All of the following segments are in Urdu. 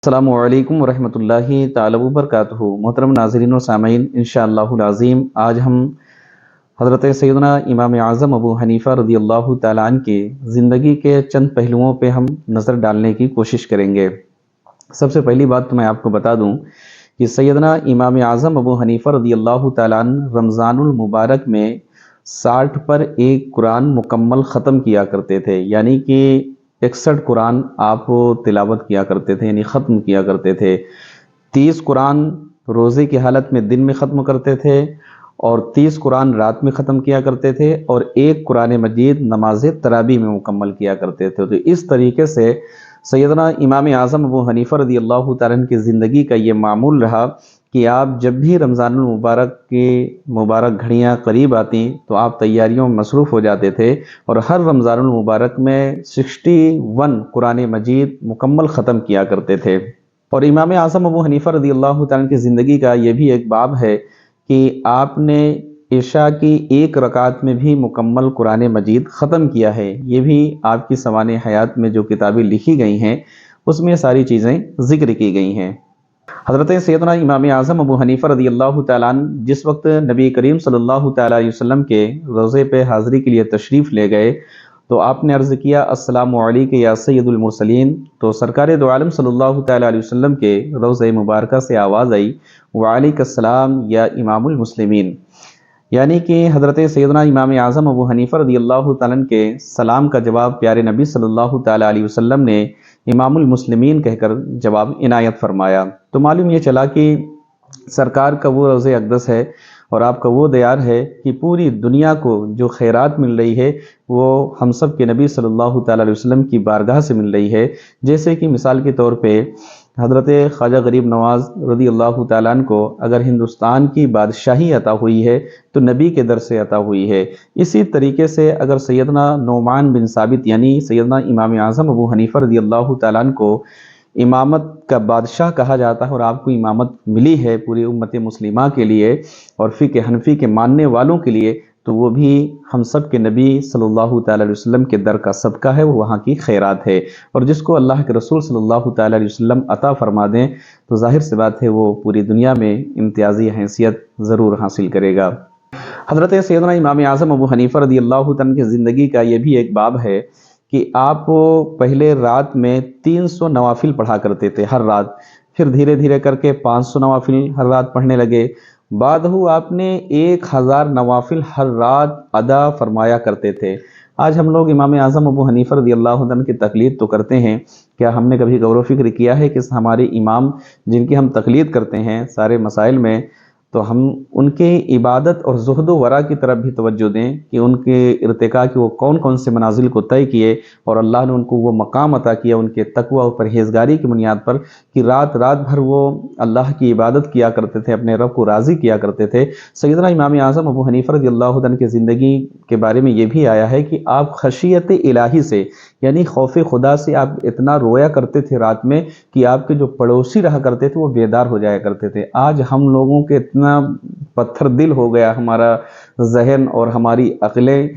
السلام علیکم ورحمۃ اللہ تعالی وبرکاتہ۔ محترم ناظرین و سامعین، انشاءاللہ العظیم آج ہم حضرت سیدنا امام اعظم ابو حنیفہ رضی اللہ تعالیٰ عنہ کی زندگی کے چند پہلوؤں پہ ہم نظر ڈالنے کی کوشش کریں گے۔ سب سے پہلی بات تو میں آپ کو بتا دوں کہ سیدنا امام اعظم ابو حنیفہ رضی اللہ تعالیٰ عنہ رمضان المبارک میں 60 پر ایک قرآن مکمل ختم کیا کرتے تھے، یعنی کہ 61 قرآن آپ تلاوت کیا کرتے تھے، یعنی ختم کیا کرتے تھے۔ 30 قرآن روزے کی حالت میں دن میں ختم کرتے تھے اور 30 قرآن رات میں ختم کیا کرتے تھے، اور ایک قرآن مجید نماز تراویح میں مکمل کیا کرتے تھے۔ تو اس طریقے سے سیدنا امام اعظم ابو حنیفہ رضی اللہ تعالیٰ عنہ کی زندگی کا یہ معمول رہا کہ آپ جب بھی رمضان المبارک کی مبارک گھڑیاں قریب آتی تو آپ تیاریوں میں مصروف ہو جاتے تھے، اور ہر رمضان المبارک میں 61 قرآن مجید مکمل ختم کیا کرتے تھے۔ اور امام اعظم ابو حنیفہ رضی اللہ تعالیٰ عنہ کی زندگی کا یہ بھی ایک باب ہے کہ آپ نے عشاء کی ایک رکعت میں بھی مکمل قرآن مجید ختم کیا ہے۔ یہ بھی آپ کی سوانح حیات میں جو کتابیں لکھی گئی ہیں اس میں ساری چیزیں ذکر کی گئی ہیں۔ حضرت سیدنا امام اعظم ابو حنیفہ رضی اللہ تعالیٰ عنہ جس وقت نبی کریم صلی اللہ تعالیٰ علیہ وسلم کے روضے پہ حاضری کے لیے تشریف لے گئے تو آپ نے عرض کیا السلام علیک یا سید المرسلین، تو سرکار دو عالم صلی اللہ تعالیٰ علیہ وسلم کے روضہ مبارکہ سے آواز آئی وعلیک السلام یا امام المسلمین، یعنی کہ حضرت سیدنا امام اعظم ابو حنیفہ رضی اللہ تعالیٰ عنہ کے سلام کا جواب پیارے نبی صلی اللہ تعالیٰ علیہ وسلم نے امام المسلمین کہہ کر جواب عنایت فرمایا۔ تو معلوم یہ چلا کہ سرکار کا وہ روضہ اقدس ہے اور آپ کا وہ دیار ہے کہ پوری دنیا کو جو خیرات مل رہی ہے وہ ہم سب کے نبی صلی اللہ تعالیٰ علیہ وسلم کی بارگاہ سے مل رہی ہے۔ جیسے کہ مثال کے طور پہ حضرت خواجہ غریب نواز رضی اللہ تعالیٰ عنہ کو اگر ہندوستان کی بادشاہی عطا ہوئی ہے تو نبی کے در سے عطا ہوئی ہے، اسی طریقے سے اگر سیدنا نعمان بن ثابت یعنی سیدنا امام اعظم ابو حنیفہ رضی اللہ تعالیٰ عنہ کو امامت کا بادشاہ کہا جاتا ہے اور آپ کو امامت ملی ہے پوری امت مسلمہ کے لیے اور فقہ حنفی کے ماننے والوں کے لیے، تو وہ بھی ہم سب کے نبی صلی اللہ تعالیٰ علیہ وسلم کے در کا صدقہ ہے، وہ وہاں کی خیرات ہے، اور جس کو اللہ کے رسول صلی اللہ تعالیٰ علیہ وسلم عطا فرما دیں تو ظاہر سی بات ہے وہ پوری دنیا میں امتیازی حیثیت ضرور حاصل کرے گا۔ حضرت سیدنا امام اعظم ابو حنیفہ رضی اللہ تعالیٰ کی زندگی کا یہ بھی ایک باب ہے کہ آپ پہلے رات میں 300 نوافل پڑھا کرتے تھے ہر رات، پھر دھیرے دھیرے کر کے 500 نوافل ہر رات پڑھنے لگے، بعد آپ نے 1000 نوافل ہر رات ادا فرمایا کرتے تھے۔ آج ہم لوگ امام اعظم ابو حنیفہ رضی اللہ عنہ کی تقلید تو کرتے ہیں، کیا ہم نے کبھی غور و فکر کیا ہے کہ ہمارے امام جن کی ہم تقلید کرتے ہیں سارے مسائل میں، تو ہم ان کے عبادت اور زہد و ورع کی طرف بھی توجہ دیں کہ ان کے ارتقاء کی وہ کون کون سے منازل کو طے کیے اور اللہ نے ان کو وہ مقام عطا کیا ان کے تقوی اور پرہیزگاری کی بنیاد پر کہ رات رات بھر وہ اللہ کی عبادت کیا کرتے تھے، اپنے رب کو راضی کیا کرتے تھے۔ سیدنا امام اعظم ابو حنیفہ رضی اللہ عنہ کی زندگی کے بارے میں یہ بھی آیا ہے کہ آپ خشیت الہی سے یعنی خوف خدا سے آپ اتنا رویا کرتے تھے رات میں کہ آپ کے جو پڑوسی رہا کرتے تھے وہ بیدار ہو جایا کرتے تھے۔ آج ہم لوگوں کے اتنا پتھر دل ہو گیا ہمارا ذہن اور ہماری عقلیں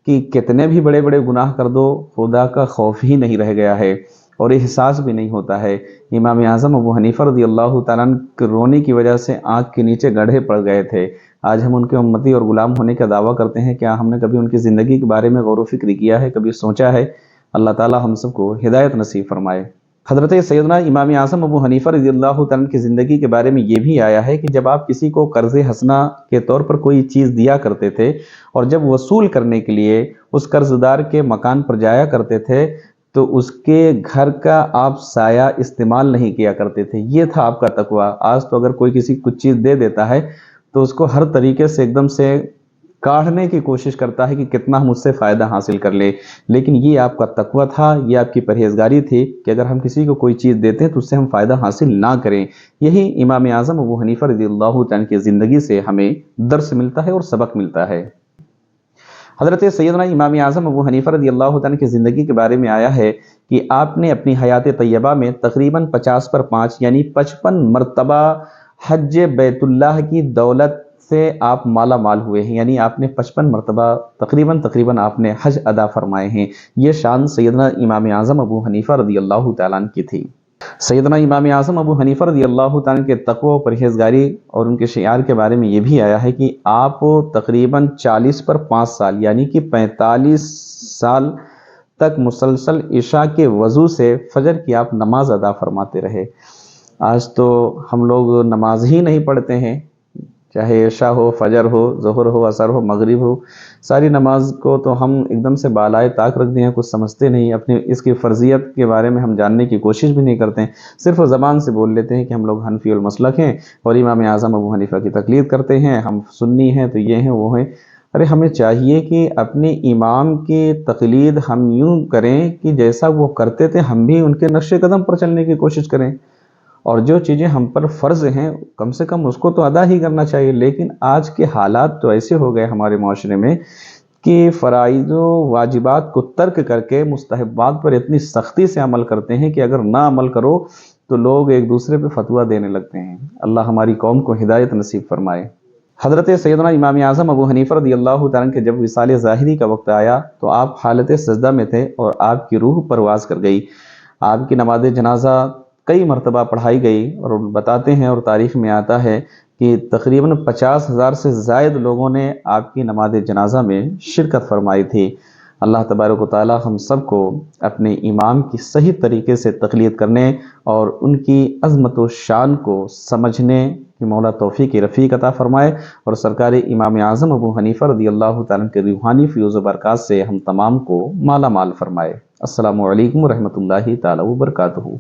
کہ کتنے بھی بڑے بڑے گناہ کر دو خدا کا خوف ہی نہیں رہ گیا ہے اور احساس بھی نہیں ہوتا ہے۔ امام اعظم ابو حنیفہ رضی اللہ تعالیٰ عنہ کے رونے کی وجہ سے آنکھ کے نیچے گڑھے پڑ گئے تھے۔ آج ہم ان کے امتی اور غلام ہونے کا دعویٰ کرتے ہیں، کیا ہم نے کبھی ان کی زندگی کے بارے میں غور و فکر کیا ہے، کبھی سوچا ہے؟ اللہ تعالیٰ ہم سب کو ہدایت نصیب فرمائے۔ حضرت سیدنا امام اعظم ابو حنیفہ رضی اللہ تعالیٰ کی زندگی کے بارے میں یہ بھی آیا ہے کہ جب آپ کسی کو قرض حسنہ کے طور پر کوئی چیز دیا کرتے تھے اور جب وصول کرنے کے لیے اس قرض دار کے مکان پر جایا کرتے تھے تو اس کے گھر کا آپ سایہ استعمال نہیں کیا کرتے تھے، یہ تھا آپ کا تقوی۔ آج تو اگر کوئی کسی کچھ چیز دے دیتا ہے تو اس کو ہر طریقے سے ایک دم سے کاڑھنے کی کوشش کرتا ہے کہ کتنا ہم اس سے فائدہ حاصل کر لے، لیکن یہ آپ کا تقوی تھا، یہ آپ کی پرہیزگاری تھی کہ اگر ہم کسی کو کوئی چیز دیتے ہیں تو اس سے ہم فائدہ حاصل نہ کریں۔ یہی امام اعظم ابو حنیفہ رضی اللہ تعالیٰ کی زندگی سے ہمیں درس ملتا ہے اور سبق ملتا ہے۔ حضرت سیدنا امام اعظم ابو حنیفہ رضی اللہ تعالیٰ کی زندگی کے بارے میں آیا ہے کہ آپ نے اپنی حیات طیبہ میں تقریباً 50 پر 5 یعنی 55 مرتبہ حج بیت اللہ کی دولت سے آپ مالا مال ہوئے ہیں، یعنی آپ نے 55 مرتبہ تقریباً آپ نے حج ادا فرمائے ہیں۔ یہ شان سیدنا امام اعظم ابو حنیفہ رضی اللہ تعالیٰ عنہ کی تھی۔ سیدنا امام اعظم ابو حنیفہ رضی اللہ تعالیٰ کے تقوی و پرہیزگاری اور ان کے شعار کے بارے میں یہ بھی آیا ہے کہ آپ تقریباً 40 پر 5 سال یعنی کہ 45 سال تک مسلسل عشاء کے وضو سے فجر کی آپ نماز ادا فرماتے رہے۔ آج تو ہم لوگ نماز ہی نہیں پڑھتے ہیں، چاہے عشاء ہو، فجر ہو، ظہر ہو، عصر ہو، مغرب ہو، ساری نماز کو تو ہم ایک دم سے بالائے طاق رکھ دیں، کچھ سمجھتے نہیں، اپنے اس کی فرضیت کے بارے میں ہم جاننے کی کوشش بھی نہیں کرتے ہیں، صرف زبان سے بول لیتے ہیں کہ ہم لوگ حنفی المسلک ہیں اور امام اعظم ابو حنیفہ کی تقلید کرتے ہیں، ہم سنی ہیں تو یہ ہیں وہ ہیں۔ ارے ہمیں چاہیے کہ اپنے امام کی تقلید ہم یوں کریں کہ جیسا وہ کرتے تھے ہم بھی ان کے نقش قدم پر چلنے کی کوشش کریں، اور جو چیزیں ہم پر فرض ہیں کم سے کم اس کو تو ادا ہی کرنا چاہیے۔ لیکن آج کے حالات تو ایسے ہو گئے ہمارے معاشرے میں کہ فرائض و واجبات کو ترک کر کے مستحبات پر اتنی سختی سے عمل کرتے ہیں کہ اگر نہ عمل کرو تو لوگ ایک دوسرے پہ فتویٰ دینے لگتے ہیں۔ اللہ ہماری قوم کو ہدایت نصیب فرمائے۔ حضرت سیدنا امام اعظم ابو حنیفہ رضی اللہ تعالیٰ کے جب وصال ظاہری کا وقت آیا تو آپ حالت سجدہ میں تھے اور آپ کی روح پرواز کر گئی۔ آپ کی نماز جنازہ کئی مرتبہ پڑھائی گئی اور بتاتے ہیں اور تاریخ میں آتا ہے کہ تقریباً 50,000 سے زائد لوگوں نے آپ کی نماز جنازہ میں شرکت فرمائی تھی۔ اللہ تبارک و تعالی ہم سب کو اپنے امام کی صحیح طریقے سے تقلید کرنے اور ان کی عظمت و شان کو سمجھنے کی مولا توفیق رفیق عطا فرمائے، اور سرکار امام اعظم ابو حنیفہ رضی اللہ تعالیٰ کے روحانی فیوز و برکات سے ہم تمام کو مالا مال فرمائے۔ السلام علیکم ورحمۃ اللہ تعالی وبرکاتہ۔